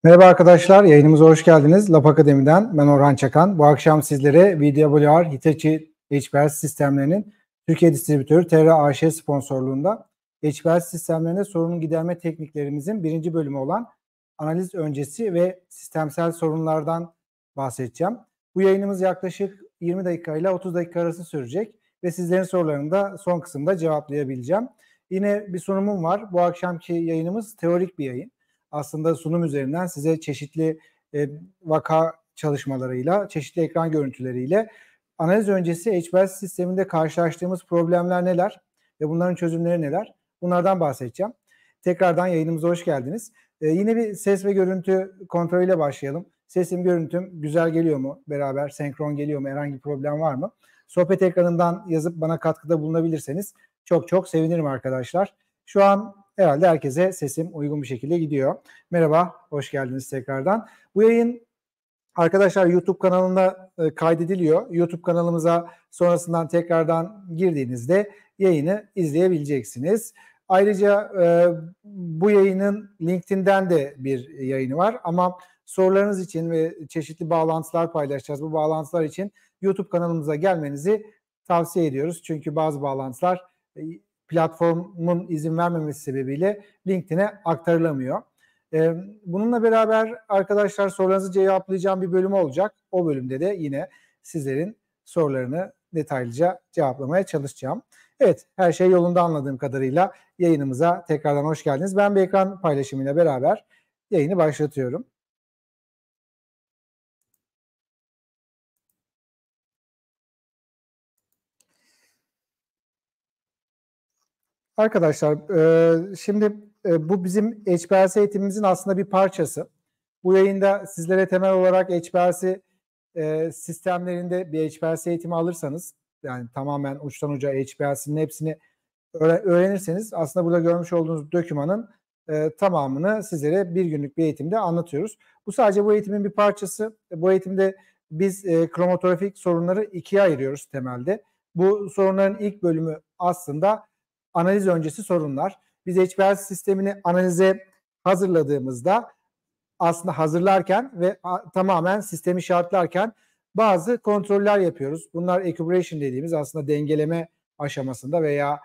Merhaba arkadaşlar, yayınımıza hoş geldiniz. Lab Akademi'den ben Orhan Çakan. Bu akşam sizlere VWR Hitachi HPLC sistemlerinin Türkiye distribütörü TR AŞ sponsorluğunda HPLC sistemlerinde sorun giderme tekniklerimizin birinci bölümü olan analiz öncesi ve sistemsel sorunlardan bahsedeceğim. Bu yayınımız yaklaşık 20 dakika ile 30 dakika arası sürecek ve sizlerin sorularını da son kısımda cevaplayabileceğim. Yine bir sunumum var. Bu akşamki yayınımız teorik bir yayın. Aslında sunum üzerinden size çeşitli vaka çalışmalarıyla, çeşitli ekran görüntüleriyle analiz öncesi HPLC sisteminde karşılaştığımız problemler neler ve bunların çözümleri neler? Bunlardan bahsedeceğim. Tekrardan yayınımıza hoş geldiniz. Yine bir ses ve görüntü kontrolüyle başlayalım. Sesim, görüntüm güzel geliyor mu? Beraber senkron geliyor mu? Herhangi bir problem var mı? Sohbet ekranından yazıp bana katkıda bulunabilirseniz çok çok sevinirim arkadaşlar. Şu an herhalde herkese sesim uygun bir şekilde gidiyor. Merhaba, hoş geldiniz tekrardan. Bu yayın arkadaşlar YouTube kanalında kaydediliyor. YouTube kanalımıza sonrasından tekrardan girdiğinizde yayını izleyebileceksiniz. Ayrıca bu yayının LinkedIn'den de bir yayını var ama sorularınız için ve çeşitli bağlantılar paylaşacağız. Bu bağlantılar için YouTube kanalımıza gelmenizi tavsiye ediyoruz. Çünkü bazı bağlantılar platformun izin vermemesi sebebiyle LinkedIn'e aktarılamıyor. Bununla beraber arkadaşlar sorularınızı cevaplayacağım bir bölüm olacak. O bölümde de yine sizlerin sorularını detaylıca cevaplamaya çalışacağım. Evet, her şey yolunda anladığım kadarıyla yayınımıza tekrardan hoş geldiniz. Ben bir ekran paylaşımıyla beraber yayını başlatıyorum. Arkadaşlar, şimdi bu bizim HPLC eğitimimizin aslında bir parçası. Bu yayında sizlere temel olarak HPLC sistemlerinde bir HPLC eğitimi alırsanız, yani tamamen uçtan uca HPLC'nin hepsini öğrenirseniz aslında burada görmüş olduğunuz dokümanın tamamını sizlere bir günlük bir eğitimde anlatıyoruz. Bu sadece bu eğitimin bir parçası. Bu eğitimde biz kromatografik sorunları ikiye ayırıyoruz temelde. Bu sorunların ilk bölümü aslında analiz öncesi sorunlar. Biz HPLC sistemini analize hazırladığımızda aslında hazırlarken ve tamamen sistemi şartlarken bazı kontroller yapıyoruz. Bunlar equilibration dediğimiz aslında dengeleme aşamasında veya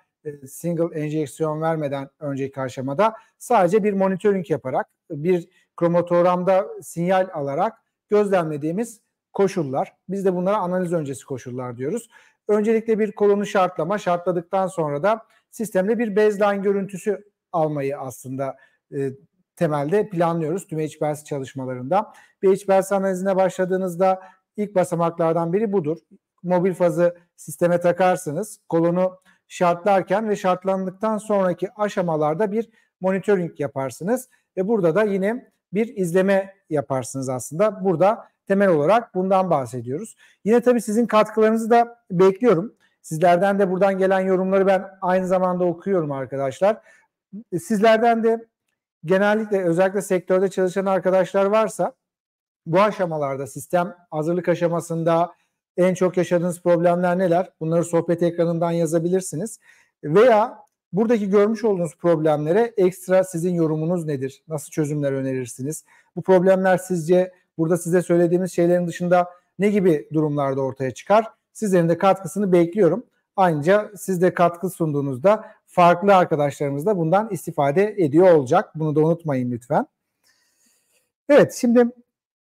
single enjeksiyon vermeden önceki aşamada sadece bir monitoring yaparak bir kromatogramda sinyal alarak gözlemlediğimiz koşullar. Biz de bunlara analiz öncesi koşullar diyoruz. Öncelikle bir kolonu şartladıktan sonra da sistemde bir baseline görüntüsü almayı aslında temelde planlıyoruz tüm HPLC çalışmalarında. Bir HPLC analizine başladığınızda ilk basamaklardan biri budur. Mobil fazı sisteme takarsınız. Kolonu şartlarken ve şartlandıktan sonraki aşamalarda bir monitoring yaparsınız. Ve burada da yine bir izleme yaparsınız aslında. Burada temel olarak bundan bahsediyoruz. Yine tabii sizin katkılarınızı da bekliyorum. Sizlerden de buradan gelen yorumları ben aynı zamanda okuyorum arkadaşlar. Sizlerden de genellikle özellikle sektörde çalışan arkadaşlar varsa bu aşamalarda sistem hazırlık aşamasında en çok yaşadığınız problemler neler? Bunları sohbet ekranından yazabilirsiniz. Veya buradaki görmüş olduğunuz problemlere ekstra sizin yorumunuz nedir? Nasıl çözümler önerirsiniz? Bu problemler sizce burada size söylediğimiz şeylerin dışında ne gibi durumlarda ortaya çıkar? Sizlerin de katkısını bekliyorum. Ayrıca siz de katkı sunduğunuzda farklı arkadaşlarımız da bundan istifade ediyor olacak. Bunu da unutmayın lütfen. Evet, şimdi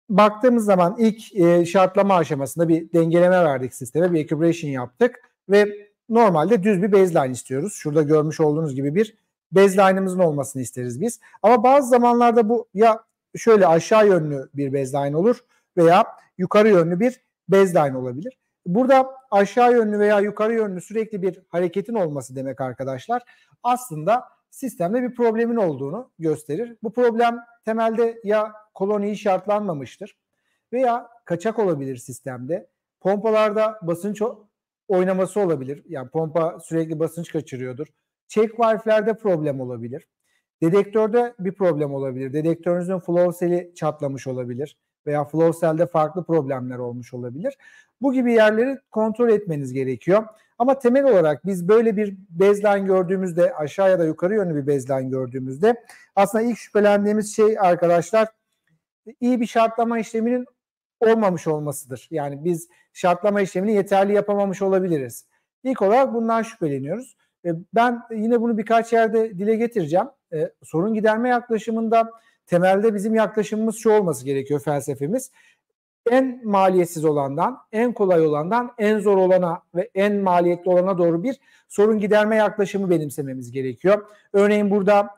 baktığımız zaman ilk şartlama aşamasında bir dengeleme verdik sisteme, bir equilibration yaptık ve normalde düz bir baseline istiyoruz. Şurada görmüş olduğunuz gibi bir baseline'ımızın olmasını isteriz biz. Ama bazı zamanlarda bu ya şöyle aşağı yönlü bir baseline olur veya yukarı yönlü bir baseline olabilir. Burada aşağı yönlü veya yukarı yönlü sürekli bir hareketin olması demek arkadaşlar aslında sistemde bir problemin olduğunu gösterir. Bu problem temelde ya kolon iyi şartlanmamıştır veya kaçak olabilir sistemde. Pompalarda basınç oynaması olabilir. Yani pompa sürekli basınç kaçırıyordur. Check valve'lerde problem olabilir. Dedektörde bir problem olabilir. Dedektörünüzün flow cell'i çatlamış olabilir veya flow cell'de farklı problemler olmuş olabilir. Bu gibi yerleri kontrol etmeniz gerekiyor. Ama temel olarak biz böyle bir baseline gördüğümüzde, aşağı ya da yukarı yönlü bir baseline gördüğümüzde aslında ilk şüphelendiğimiz şey arkadaşlar iyi bir şartlama işleminin olmamış olmasıdır. Yani biz şartlama işlemini yeterli yapamamış olabiliriz. İlk olarak bundan şüpheleniyoruz. Ben yine bunu birkaç yerde dile getireceğim. Sorun giderme yaklaşımında temelde bizim yaklaşımımız şu olması gerekiyor, felsefemiz. En maliyetsiz olandan, en kolay olandan en zor olana ve en maliyetli olana doğru bir sorun giderme yaklaşımı benimsememiz gerekiyor. Örneğin burada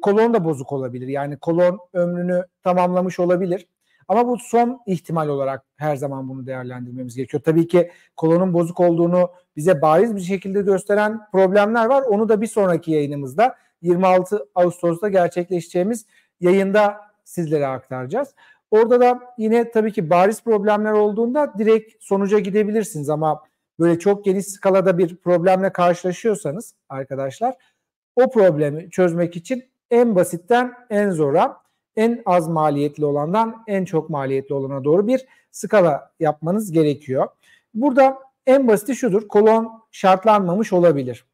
kolon da bozuk olabilir. Yani kolon ömrünü tamamlamış olabilir. Ama bu son ihtimal olarak her zaman bunu değerlendirmemiz gerekiyor. Tabii ki kolonun bozuk olduğunu bize bariz bir şekilde gösteren problemler var. Onu da bir sonraki yayınımızda 26 Ağustos'ta gerçekleşeceğimiz yayında sizlere aktaracağız. Orada da yine tabii ki bariz problemler olduğunda direkt sonuca gidebilirsiniz ama böyle çok geniş skalada bir problemle karşılaşıyorsanız arkadaşlar, o problemi çözmek için en basitten en zora, en az maliyetli olandan en çok maliyetli olana doğru bir skala yapmanız gerekiyor. Burada en basiti şudur: kolon şartlanmamış olabilir.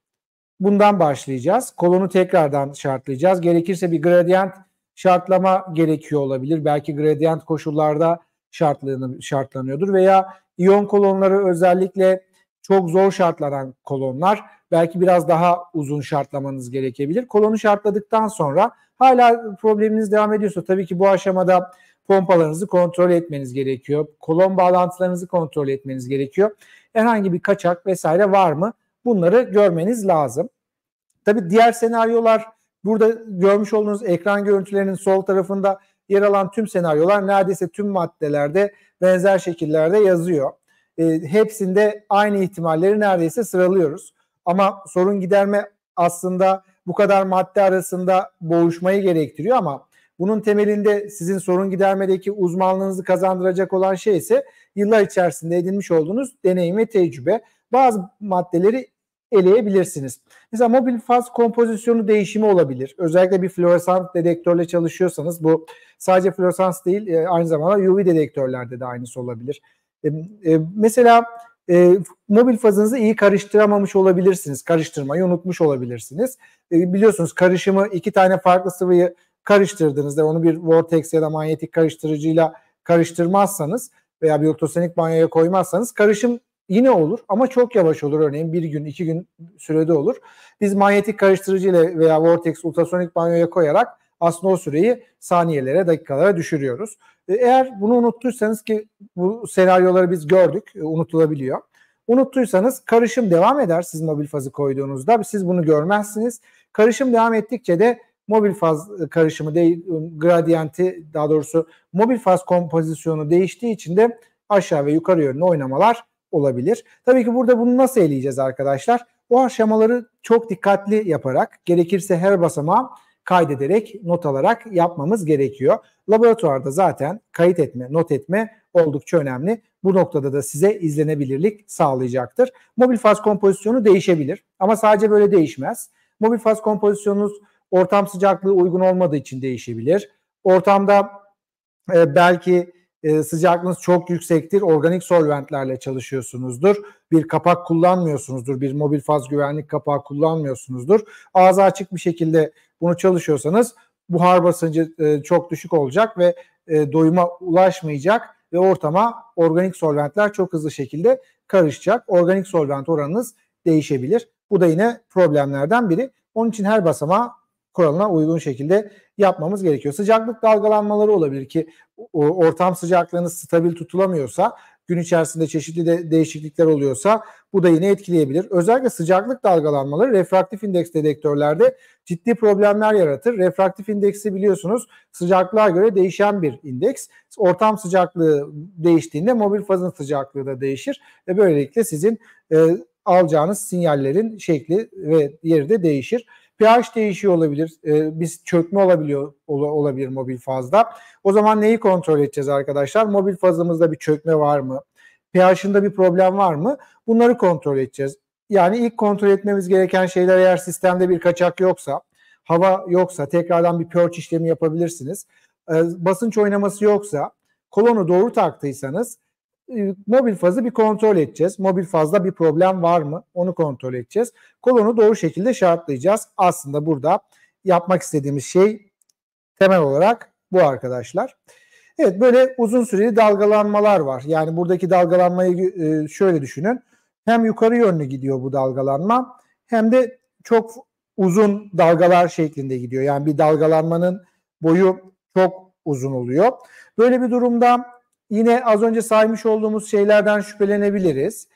Bundan başlayacağız. Kolonu tekrardan şartlayacağız. Gerekirse bir gradient şartlama gerekiyor olabilir. Belki gradient koşullarda şartlanıyordur veya iyon kolonları özellikle çok zor şartlanan kolonlar, belki biraz daha uzun şartlamanız gerekebilir. Kolonu şartladıktan sonra hala probleminiz devam ediyorsa tabii ki bu aşamada pompalarınızı kontrol etmeniz gerekiyor. Kolon bağlantılarınızı kontrol etmeniz gerekiyor. Herhangi bir kaçak vesaire var mı? Bunları görmeniz lazım. Tabii diğer senaryolar, burada görmüş olduğunuz ekran görüntülerinin sol tarafında yer alan tüm senaryolar neredeyse tüm maddelerde benzer şekillerde yazıyor. Hepsinde aynı ihtimalleri neredeyse sıralıyoruz. Ama sorun giderme aslında bu kadar madde arasında boğuşmayı gerektiriyor ama bunun temelinde sizin sorun gidermedeki uzmanlığınızı kazandıracak olan şey ise yıllar içerisinde edinmiş olduğunuz deneyim ve tecrübe. Bazı maddeleri eleyebilirsiniz. Mesela mobil faz kompozisyonu değişimi olabilir. Özellikle bir floresan dedektörle çalışıyorsanız, bu sadece floresans değil, aynı zamanda UV dedektörlerde de aynısı olabilir. Mesela mobil fazınızı iyi karıştıramamış olabilirsiniz. Karıştırmayı unutmuş olabilirsiniz. Biliyorsunuz, karışımı iki tane farklı sıvıyı karıştırdığınızda, onu bir vortex ya da manyetik karıştırıcıyla karıştırmazsanız veya bir ultrasonik banyoya koymazsanız karışım yine olur ama çok yavaş olur. Örneğin 1 gün 2 gün sürede olur. Biz manyetik karıştırıcı ile veya vortex ultrasonik banyoya koyarak aslında o süreyi saniyelere, dakikalara düşürüyoruz. Eğer bunu unuttuysanız, ki bu senaryoları biz gördük, unutulabiliyor. Unuttuysanız karışım devam eder siz mobil fazı koyduğunuzda. Siz bunu görmezsiniz. Karışım devam ettikçe de mobil faz karışımı gradiyenti, daha doğrusu mobil faz kompozisyonu değiştiği için de aşağı ve yukarı yönlü oynamalar olabilir. Tabii ki burada bunu nasıl eleyeceğiz arkadaşlar? O aşamaları çok dikkatli yaparak, gerekirse her basamağı kaydederek, not alarak yapmamız gerekiyor. Laboratuvarda zaten kayıt etme, not etme oldukça önemli. Bu noktada da size izlenebilirlik sağlayacaktır. Mobil faz kompozisyonu değişebilir ama sadece böyle değişmez. Mobil faz kompozisyonunuz ortam sıcaklığı uygun olmadığı için değişebilir. Ortamda belki sıcaklığınız çok yüksektir, organik solventlerle çalışıyorsunuzdur, bir kapak kullanmıyorsunuzdur, bir mobil faz güvenlik kapağı kullanmıyorsunuzdur. Ağzı açık bir şekilde bunu çalışıyorsanız buhar basıncı çok düşük olacak ve doyuma ulaşmayacak ve ortama organik solventler çok hızlı şekilde karışacak. Organik solvent oranınız değişebilir. Bu da yine problemlerden biri. Onun için her basamağı kuralına uygun şekilde yapmamız gerekiyor. Sıcaklık dalgalanmaları olabilir ki ortam sıcaklığınız stabil tutulamıyorsa, gün içerisinde çeşitli değişiklikler oluyorsa bu da yine etkileyebilir. Özellikle sıcaklık dalgalanmaları refraktif indeks dedektörlerde ciddi problemler yaratır. Refraktif indeksi biliyorsunuz sıcaklığa göre değişen bir indeks. Ortam sıcaklığı değiştiğinde mobil fazın sıcaklığı da değişir ve böylelikle sizin alacağınız sinyallerin şekli ve yeri de değişir. pH değişiyor olabilir. Biz çökme olabilir mobil fazda. O zaman neyi kontrol edeceğiz arkadaşlar? Mobil fazımızda bir çökme var mı? pH'ında bir problem var mı? Bunları kontrol edeceğiz. Yani ilk kontrol etmemiz gereken şeyler, eğer sistemde bir kaçak yoksa, hava yoksa tekrardan bir purge işlemi yapabilirsiniz. Basınç oynaması yoksa, kolonu doğru taktıysanız mobil fazı bir kontrol edeceğiz. Mobil fazda bir problem var mı? Onu kontrol edeceğiz. Kolonu doğru şekilde şartlayacağız. Aslında burada yapmak istediğimiz şey temel olarak bu arkadaşlar. Evet, böyle uzun süreli dalgalanmalar var. Yani buradaki dalgalanmayı şöyle düşünün. Hem yukarı yönlü gidiyor bu dalgalanma hem de çok uzun dalgalar şeklinde gidiyor. Yani bir dalgalanmanın boyu çok uzun oluyor. Böyle bir durumda yine az önce saymış olduğumuz şeylerden şüphelenebiliriz.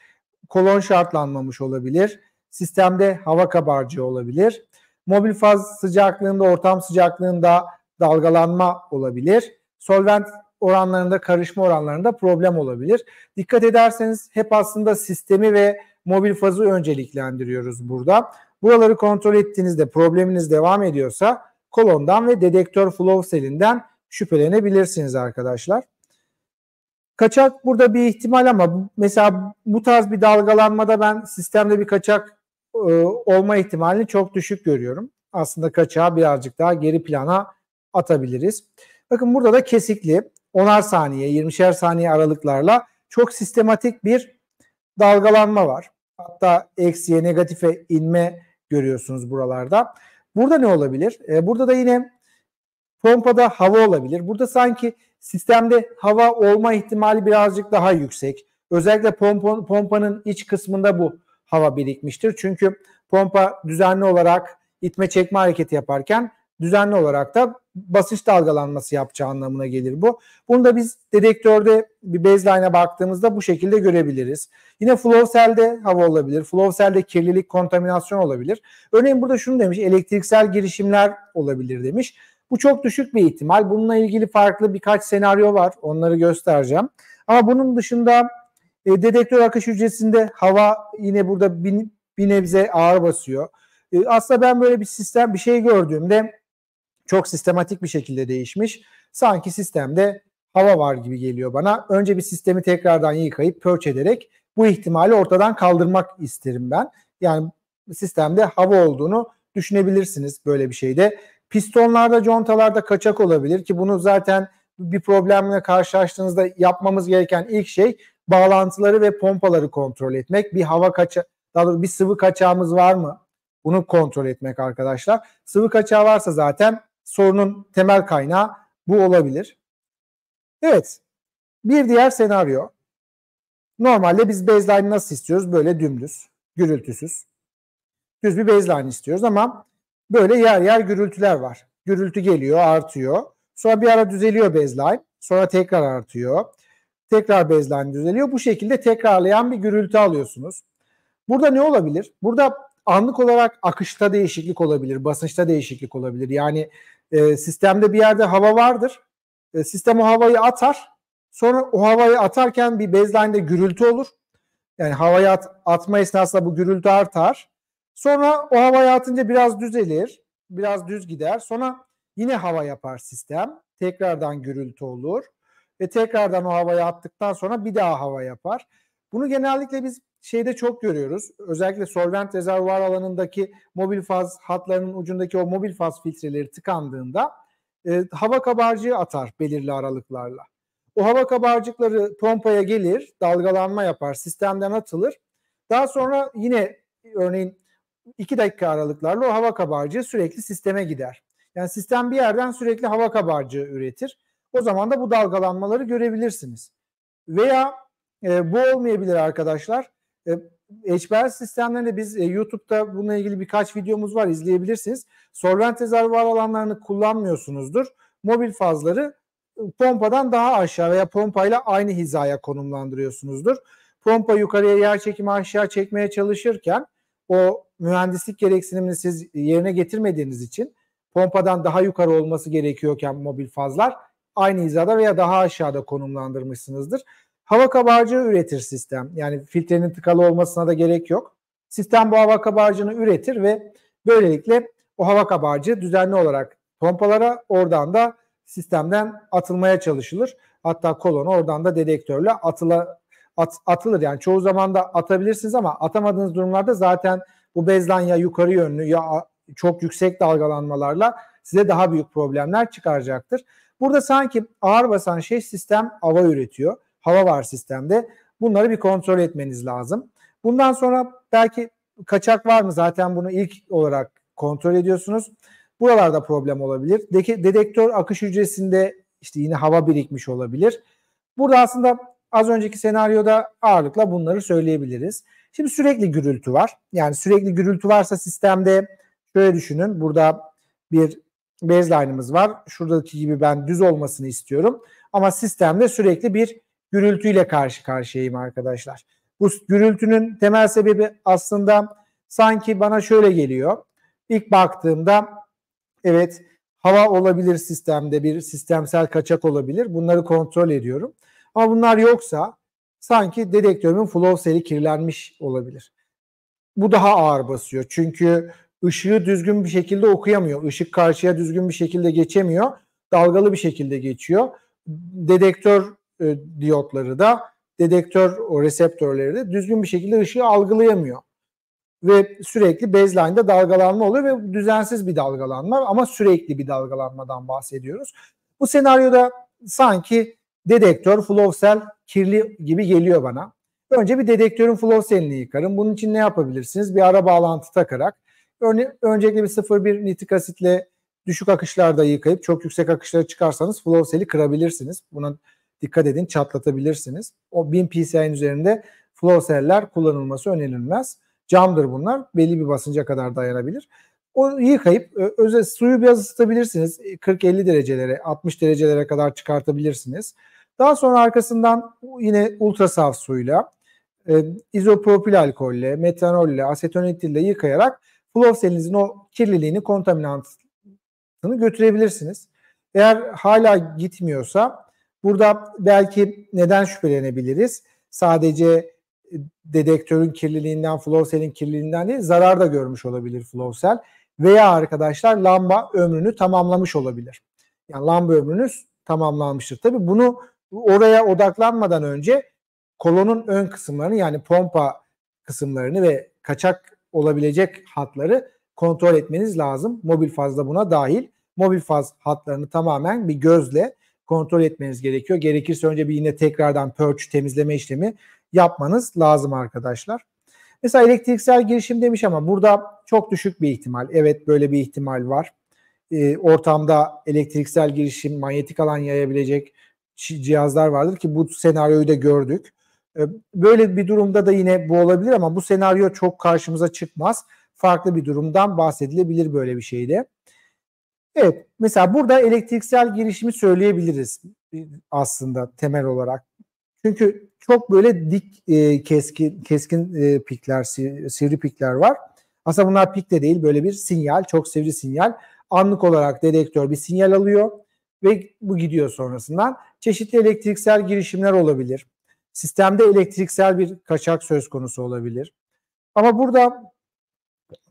Kolon şartlanmamış olabilir. Sistemde hava kabarcığı olabilir. Mobil faz sıcaklığında, ortam sıcaklığında dalgalanma olabilir. Solvent oranlarında, karışma oranlarında problem olabilir. Dikkat ederseniz hep aslında sistemi ve mobil fazı önceliklendiriyoruz burada. Buraları kontrol ettiğinizde probleminiz devam ediyorsa kolondan ve dedektör flow cell'inden şüphelenebilirsiniz arkadaşlar. Kaçak burada bir ihtimal ama mesela bu tarz bir dalgalanmada ben sistemde bir kaçak olma ihtimalini çok düşük görüyorum. Aslında kaçağı birazcık daha geri plana atabiliriz. Bakın burada da kesikli 10'ar saniye, 20'şer saniye aralıklarla çok sistematik bir dalgalanma var. Hatta eksiye, negatife inme görüyorsunuz buralarda. Burada ne olabilir? Burada da yine pompada hava olabilir. Burada sanki sistemde hava olma ihtimali birazcık daha yüksek. Özellikle pompanın iç kısmında bu hava birikmiştir. Çünkü pompa düzenli olarak itme çekme hareketi yaparken düzenli olarak da basınç dalgalanması yapacağı anlamına gelir bu. Bunu da biz dedektörde bir baseline'a baktığımızda bu şekilde görebiliriz. Yine flow cell'de hava olabilir. Flow cell'de kirlilik, kontaminasyon olabilir. Örneğin burada şunu demiş, elektriksel girişimler olabilir demiş. Bu çok düşük bir ihtimal. Bununla ilgili farklı birkaç senaryo var. Onları göstereceğim. Ama bunun dışında dedektör akış hücresinde hava yine burada bir nebze ağır basıyor. Aslında ben böyle bir sistem, bir şey gördüğümde çok sistematik bir şekilde değişmiş. Sanki sistemde hava var gibi geliyor bana. Önce bir sistemi tekrardan yıkayıp pörç ederek bu ihtimali ortadan kaldırmak isterim ben. Yani sistemde hava olduğunu düşünebilirsiniz böyle bir şeyde. Pistonlarda, contalarda kaçak olabilir ki bunu zaten bir problemle karşılaştığınızda yapmamız gereken ilk şey bağlantıları ve pompaları kontrol etmek. Bir hava daha doğrusu bir sıvı kaçağımız var mı? Bunu kontrol etmek arkadaşlar. Sıvı kaçağı varsa zaten sorunun temel kaynağı bu olabilir. Evet. Bir diğer senaryo. Normalde biz baseline nasıl istiyoruz? Böyle dümdüz, gürültüsüz. Düz bir baseline istiyoruz ama böyle yer yer gürültüler var. Gürültü geliyor, artıyor. Sonra bir ara düzeliyor baseline. Sonra tekrar artıyor. Tekrar baseline düzeliyor. Bu şekilde tekrarlayan bir gürültü alıyorsunuz. Burada ne olabilir? Burada anlık olarak akışta değişiklik olabilir, basınçta değişiklik olabilir. Yani sistemde bir yerde hava vardır. Sistem o havayı atar. Sonra o havayı atarken bir baseline'de gürültü olur. Yani havaya atma esnasında bu gürültü artar. Sonra o havaya atınca biraz düzelir. Biraz düz gider. Sonra yine hava yapar sistem. Tekrardan gürültü olur. Ve tekrardan o havaya attıktan sonra bir daha hava yapar. Bunu genellikle biz şeyde çok görüyoruz. Özellikle solvent rezervuar alanındaki mobil faz hatlarının ucundaki o mobil faz filtreleri tıkandığında hava kabarcığı atar belirli aralıklarla. O hava kabarcıkları pompaya gelir, dalgalanma yapar, sistemden atılır. Daha sonra yine örneğin 2 dakika aralıklarla o hava kabarcığı sürekli sisteme gider. Yani sistem bir yerden sürekli hava kabarcığı üretir. O zaman da bu dalgalanmaları görebilirsiniz. Veya bu olmayabilir arkadaşlar. HPLC sistemlerinde biz YouTube'da bununla ilgili birkaç videomuz var, izleyebilirsiniz. Solvent rezervuar alanlarını kullanmıyorsunuzdur. Mobil fazları pompadan daha aşağı veya pompayla aynı hizaya konumlandırıyorsunuzdur. Pompa yukarıya, yer çekimi aşağı çekmeye çalışırken o mühendislik gereksinimini siz yerine getirmediğiniz için pompadan daha yukarı olması gerekiyorken mobil fazlar aynı hizada veya daha aşağıda konumlandırmışsınızdır. Hava kabarcığı üretir sistem. Yani filtrenin tıkalı olmasına da gerek yok. Sistem bu hava kabarcığını üretir ve böylelikle o hava kabarcığı düzenli olarak pompalara, oradan da sistemden atılmaya çalışılır. Hatta kolonu oradan da dedektörle atılır. Yani çoğu zaman da atabilirsiniz ama atamadığınız durumlarda zaten bu baseline ya yukarı yönlü ya çok yüksek dalgalanmalarla size daha büyük problemler çıkaracaktır. Burada sanki ağır basan şey sistem hava üretiyor. Hava var sistemde. Bunları bir kontrol etmeniz lazım. Bundan sonra belki kaçak var mı? Zaten bunu ilk olarak kontrol ediyorsunuz. Buralarda problem olabilir. Dedektör akış hücresinde işte yine hava birikmiş olabilir. Burada aslında az önceki senaryoda ağırlıkla bunları söyleyebiliriz. Şimdi sürekli gürültü var. Yani sürekli gürültü varsa sistemde şöyle düşünün. Burada bir baseline'ımız var. Şuradaki gibi ben düz olmasını istiyorum. Ama sistemde sürekli bir gürültüyle karşı karşıyayım arkadaşlar. Bu gürültünün temel sebebi aslında sanki bana şöyle geliyor. İlk baktığımda evet hava olabilir sistemde, bir sistemsel kaçak olabilir. Bunları kontrol ediyorum. Ama bunlar yoksa sanki dedektörümün flow cell'i kirlenmiş olabilir. Bu daha ağır basıyor. Çünkü ışığı düzgün bir şekilde okuyamıyor. Işık karşıya düzgün bir şekilde geçemiyor. Dalgalı bir şekilde geçiyor. Dedektör diyotları da, dedektör o reseptörleri de düzgün bir şekilde ışığı algılayamıyor. Ve sürekli baseline'da dalgalanma oluyor ve düzensiz bir dalgalanma ama sürekli bir dalgalanmadan bahsediyoruz. Bu senaryoda sanki dedektör flow cell kirli gibi geliyor bana. Önce bir dedektörün flow cell'ini yıkarım. Bunun için ne yapabilirsiniz? Bir ara bağlantı takarak. Öncelikle bir 0,1 nitrik asitle düşük akışlarda yıkayıp çok yüksek akışlara çıkarsanız flow cell'i kırabilirsiniz. Buna dikkat edin, çatlatabilirsiniz. O 1000 PSI'nin üzerinde flow cell'ler kullanılması önerilmez. Camdır bunlar. Belli bir basınca kadar dayanabilir. O yıkayıp suyu biraz ısıtabilirsiniz. 40-50 derecelere, 60 derecelere kadar çıkartabilirsiniz. Daha sonra arkasından yine ultrasaf suyla, izopropil alkolle, metanolle, asetonitille yıkayarak flow cell'inizin o kirliliğini, kontaminantını götürebilirsiniz. Eğer hala gitmiyorsa burada belki neden şüphelenebiliriz? Sadece dedektörün kirliliğinden, flow cell'in kirliliğinden değil, zarar da görmüş olabilir flow cell. Veya arkadaşlar lamba ömrünü tamamlamış olabilir. Yani lamba ömrünüz tamamlanmıştır. Tabii bunu oraya odaklanmadan önce kolonun ön kısımlarını, yani pompa kısımlarını ve kaçak olabilecek hatları kontrol etmeniz lazım. Mobil faz da buna dahil. Mobil faz hatlarını tamamen bir gözle kontrol etmeniz gerekiyor. Gerekirse önce bir yine tekrardan purge, temizleme işlemi yapmanız lazım arkadaşlar. Mesela elektriksel girişim demiş ama burada çok düşük bir ihtimal. Evet, böyle bir ihtimal var. Ortamda elektriksel girişim, manyetik alan yayabilecek cihazlar vardır ki bu senaryoyu da gördük. Böyle bir durumda da yine bu olabilir ama bu senaryo çok karşımıza çıkmaz. Farklı bir durumdan bahsedilebilir böyle bir şeyde. Evet, mesela burada elektriksel girişimi söyleyebiliriz aslında temel olarak. Çünkü çok böyle dik, keskin pikler, sivri pikler var. Aslında bunlar pik de değil, böyle bir sinyal, çok sivri sinyal. Anlık olarak dedektör bir sinyal alıyor ve bu gidiyor sonrasından. Çeşitli elektriksel girişimler olabilir. Sistemde elektriksel bir kaçak söz konusu olabilir. Ama burada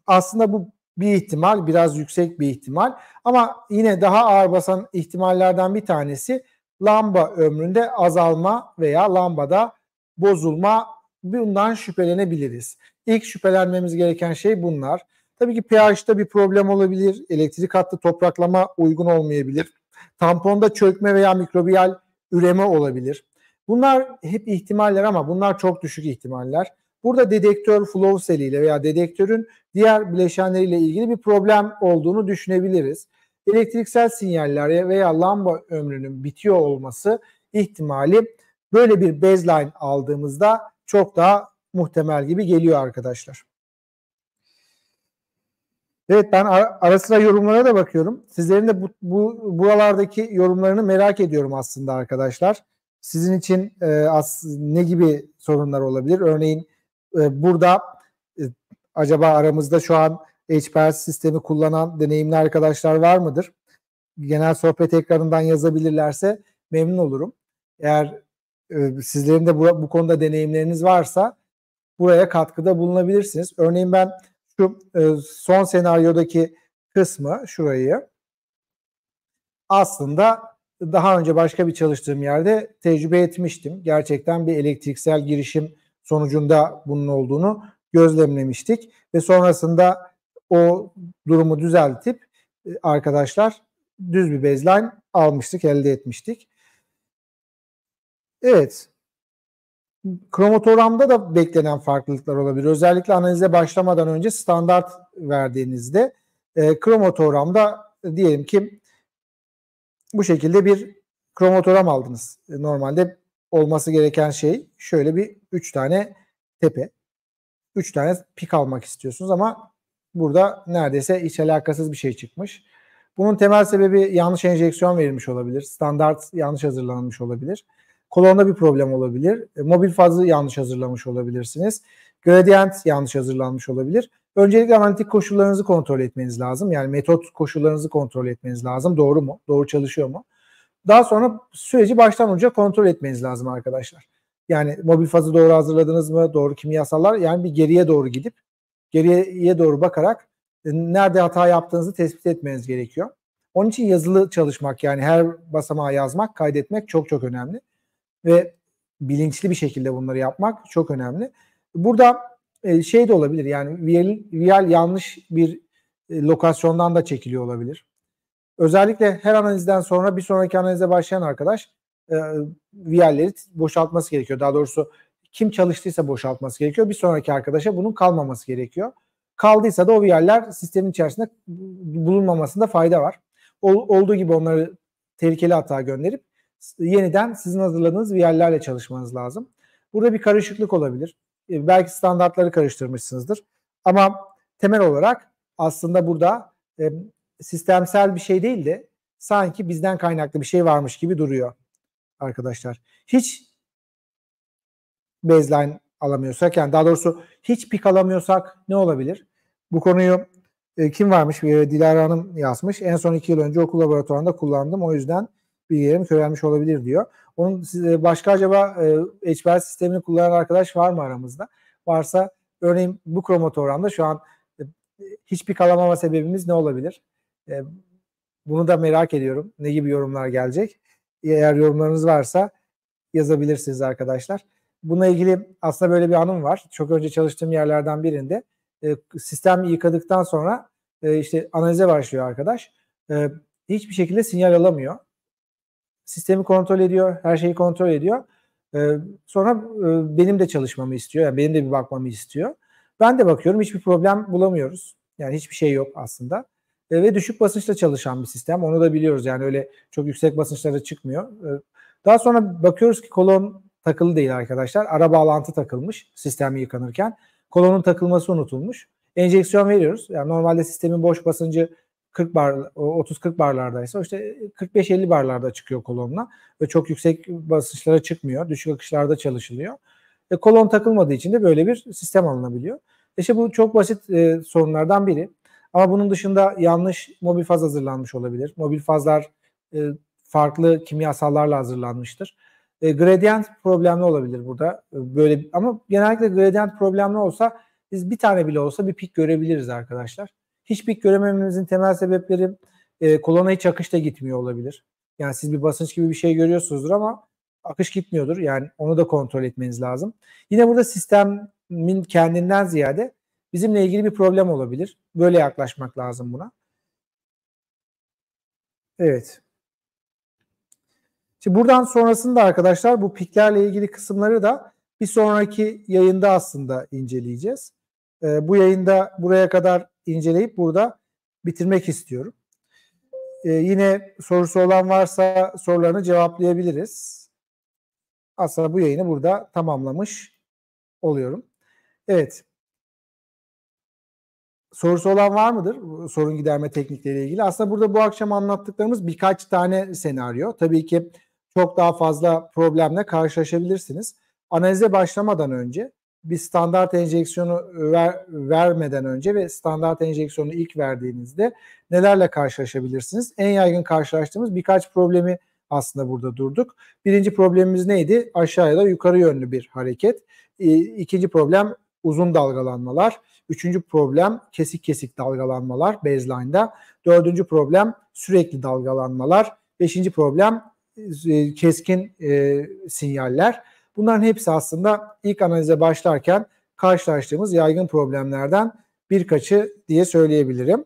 aslında bu bir ihtimal, biraz yüksek bir ihtimal. Ama yine daha ağır basan ihtimallerden bir tanesi lamba ömründe azalma veya lambada bozulma, bundan şüphelenebiliriz. İlk şüphelenmemiz gereken şey bunlar. Tabii ki pH'ta bir problem olabilir, elektrik hattı topraklama uygun olmayabilir, tamponda çökme veya mikrobiyal üreme olabilir. Bunlar hep ihtimaller ama bunlar çok düşük ihtimaller. Burada dedektör flow cell'iyle veya dedektörün diğer bileşenleriyle ilgili bir problem olduğunu düşünebiliriz. Elektriksel sinyaller veya lamba ömrünün bitiyor olması ihtimali böyle bir baseline aldığımızda çok daha muhtemel gibi geliyor arkadaşlar. Evet, ben ara sıra yorumlara da bakıyorum. Sizlerin de buralardaki yorumlarını merak ediyorum aslında arkadaşlar. Sizin için ne gibi sorunlar olabilir? Örneğin burada acaba aramızda şu an HPLC sistemi kullanan deneyimli arkadaşlar var mıdır? Genel sohbet ekranından yazabilirlerse memnun olurum. Eğer sizlerin de bu konuda deneyimleriniz varsa buraya katkıda bulunabilirsiniz. Örneğin ben şu son senaryodaki kısmı, şurayı aslında daha önce başka bir çalıştığım yerde tecrübe etmiştim. Gerçekten bir elektriksel girişim sonucunda bunun olduğunu gözlemlemiştik ve sonrasında o durumu düzeltip arkadaşlar düz bir baseline almıştık, elde etmiştik. Evet. Kromatoramda da beklenen farklılıklar olabilir. Özellikle analize başlamadan önce standart verdiğinizde kromatoramda diyelim ki bu şekilde bir Kromotoram aldınız. Normalde olması gereken şey şöyle bir 3 tane tepe. 3 tane pik almak istiyorsunuz ama burada neredeyse hiç alakasız bir şey çıkmış. Bunun temel sebebi yanlış enjeksiyon verilmiş olabilir. Standart yanlış hazırlanmış olabilir. Kolonda bir problem olabilir. Mobil fazı yanlış hazırlamış olabilirsiniz. Gradient yanlış hazırlanmış olabilir. Öncelikle analitik koşullarınızı kontrol etmeniz lazım. Yani metot koşullarınızı kontrol etmeniz lazım. Doğru mu? Doğru çalışıyor mu? Daha sonra süreci baştan uca kontrol etmeniz lazım arkadaşlar. Yani mobil fazı doğru hazırladınız mı? Doğru kimyasallar. Yani bir geriye doğru gidip geriye doğru bakarak nerede hata yaptığınızı tespit etmeniz gerekiyor. Onun için yazılı çalışmak, yani her basamağı yazmak, kaydetmek çok çok önemli. Ve bilinçli bir şekilde bunları yapmak çok önemli. Burada şey de olabilir, yani viyal yanlış bir lokasyondan da çekiliyor olabilir. Özellikle her analizden sonra bir sonraki analize başlayan arkadaş viyalleri boşaltması gerekiyor. Daha doğrusu kim çalıştıysa boşaltması gerekiyor. Bir sonraki arkadaşa bunun kalmaması gerekiyor. Kaldıysa da o viyaller sistemin içerisinde bulunmamasında fayda var. Olduğu gibi onları tehlikeli hata gönderip yeniden sizin hazırladığınız viyallerle çalışmanız lazım. Burada bir karışıklık olabilir. Belki standartları karıştırmışsınızdır. Ama temel olarak aslında burada sistemsel bir şey değil de sanki bizden kaynaklı bir şey varmış gibi duruyor arkadaşlar. Hiç baseline alamıyorsak, yani daha doğrusu hiç pik alamıyorsak ne olabilir? Bu konuyu kim varmış? Dilara Hanım yazmış. En son 2 yıl önce okul laboratuvarında kullandım. O yüzden bilgilerim körelmiş olabilir diyor. Onun başka acaba HBR sistemini kullanan arkadaş var mı aramızda? Varsa örneğin bu kromatoramda şu an hiç pik alamama sebebimiz ne olabilir? Bunu da merak ediyorum. Ne gibi yorumlar gelecek? Eğer yorumlarınız varsa yazabilirsiniz arkadaşlar. Bununla ilgili aslında böyle bir anım var. Çok önce çalıştığım yerlerden birinde sistem yıkadıktan sonra işte analize başlıyor arkadaş. Hiçbir şekilde sinyal alamıyor. Sistemi kontrol ediyor, her şeyi kontrol ediyor. Sonra benim de çalışmamı istiyor. Yani benim de bir bakmamı istiyor. Ben de bakıyorum, hiçbir problem bulamıyoruz. Yani hiçbir şey yok aslında. Ve düşük basınçla çalışan bir sistem. Onu da biliyoruz. Yani öyle çok yüksek basınçlara çıkmıyor. Daha sonra bakıyoruz ki kolon takılı değil arkadaşlar. Ara bağlantı takılmış sistem yıkanırken. Kolonun takılması unutulmuş. Enjeksiyon veriyoruz. Yani normalde sistemin boş basıncı 40 bar, 30-40 barlardaysa işte 45-50 barlarda çıkıyor kolonla ve çok yüksek basınçlara çıkmıyor. Düşük akışlarda çalışılıyor. Kolon takılmadığı için de böyle bir sistem alınabiliyor. İşte bu çok basit sorunlardan biri. Ama bunun dışında yanlış mobil faz hazırlanmış olabilir. Mobil fazlar farklı kimyasallarla hazırlanmıştır. Gradient problemli olabilir burada. Böyle, ama genellikle gradient problemli olsa biz bir tane bile olsa bir pik görebiliriz arkadaşlar. Hiç pik göremememizin temel sebepleri kolona hiç akış da gitmiyor olabilir. Yani siz bir basınç gibi bir şey görüyorsunuzdur ama akış gitmiyordur. Yani onu da kontrol etmeniz lazım. Yine burada sistemin kendinden ziyade bizimle ilgili bir problem olabilir. Böyle yaklaşmak lazım buna. Evet. Şimdi buradan sonrasında arkadaşlar bu piklerle ilgili kısımları da bir sonraki yayında aslında inceleyeceğiz. Bu yayında buraya kadar inceleyip burada bitirmek istiyorum. Yine sorusu olan varsa sorularını cevaplayabiliriz. Aslında bu yayını burada tamamlamış oluyorum. Evet. Sorusu olan var mıdır? Sorun giderme teknikleriyle ilgili. Aslında burada bu akşam anlattıklarımız birkaç tane senaryo. Tabii ki çok daha fazla problemle karşılaşabilirsiniz. Analize başlamadan önce bir standart enjeksiyonu vermeden önce ve standart enjeksiyonu ilk verdiğinizde nelerle karşılaşabilirsiniz? En yaygın karşılaştığımız birkaç problemi aslında burada durduk. Birinci problemimiz neydi? Aşağıya da yukarı yönlü bir hareket. İkinci problem uzun dalgalanmalar. Üçüncü problem kesik kesik dalgalanmalar baseline'da. Dördüncü problem sürekli dalgalanmalar. Beşinci problem keskin sinyaller. Bunların hepsi aslında ilk analize başlarken karşılaştığımız yaygın problemlerden birkaçı diye söyleyebilirim.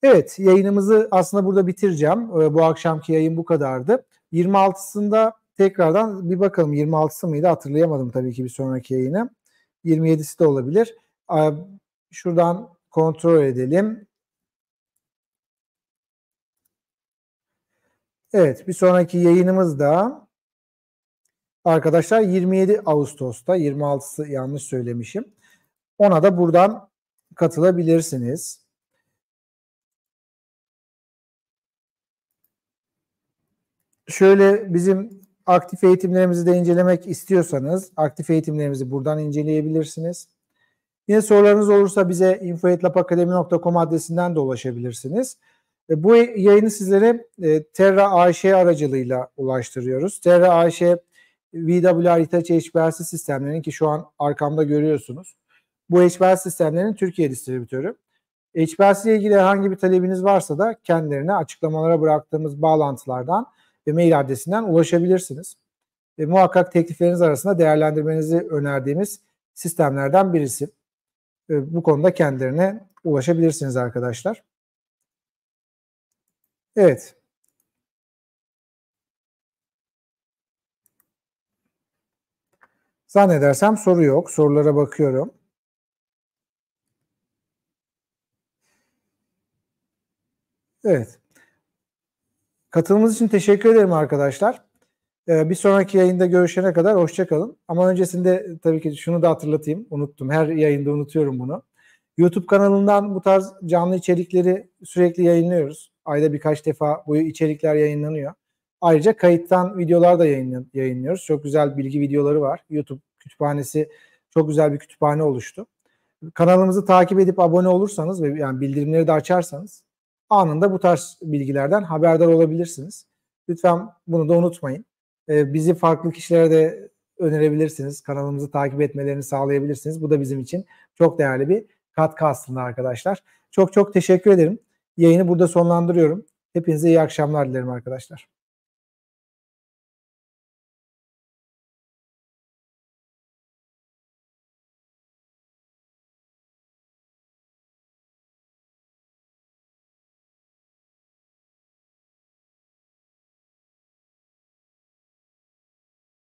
Evet, yayınımızı aslında burada bitireceğim. Bu akşamki yayın bu kadardı. 26'sında tekrardan bir bakalım. 26'sı mıydı hatırlayamadım tabii ki bir sonraki yayını. 27'si de olabilir. Şuradan kontrol edelim. Evet, bir sonraki yayınımız da arkadaşlar 27 Ağustos'ta, 26'sı yanlış söylemişim. Ona da buradan katılabilirsiniz. Şöyle bizim aktif eğitimlerimizi de incelemek istiyorsanız aktif eğitimlerimizi buradan inceleyebilirsiniz. Yine sorularınız olursa bize info@lapakademi.com adresinden de ulaşabilirsiniz. Bu yayını sizlere Terra AŞ aracılığıyla ulaştırıyoruz. Terra AŞ, VWR, Hitachi HPLC sistemlerinin ki şu an arkamda görüyorsunuz. Bu HPLC sistemlerinin Türkiye distribütörü. HPLC ile ilgili herhangi bir talebiniz varsa da kendilerine açıklamalara bıraktığımız bağlantılardan ve mail adresinden ulaşabilirsiniz. Muhakkak teklifleriniz arasında değerlendirmenizi önerdiğimiz sistemlerden birisi. Bu konuda kendilerine ulaşabilirsiniz arkadaşlar. Evet. Zannedersem soru yok. Sorulara bakıyorum. Evet. Katılımınız için teşekkür ederim arkadaşlar. Bir sonraki yayında görüşene kadar hoşça kalın. Ama öncesinde tabii ki şunu da hatırlatayım. Unuttum. Her yayında unutuyorum bunu. YouTube kanalından bu tarz canlı içerikleri sürekli yayınlıyoruz. Ayda birkaç defa bu içerikler yayınlanıyor. Ayrıca kayıttan videolar da yayınlıyoruz. Çok güzel bilgi videoları var. YouTube kütüphanesi çok güzel bir kütüphane oluştu. Kanalımızı takip edip abone olursanız ve yani bildirimleri de açarsanız anında bu tarz bilgilerden haberdar olabilirsiniz. Lütfen bunu da unutmayın. Bizi farklı kişilere de önerebilirsiniz. Kanalımızı takip etmelerini sağlayabilirsiniz. Bu da bizim için çok değerli bir katkı aslında arkadaşlar. Çok çok teşekkür ederim. Yayını burada sonlandırıyorum. Hepinize iyi akşamlar dilerim arkadaşlar.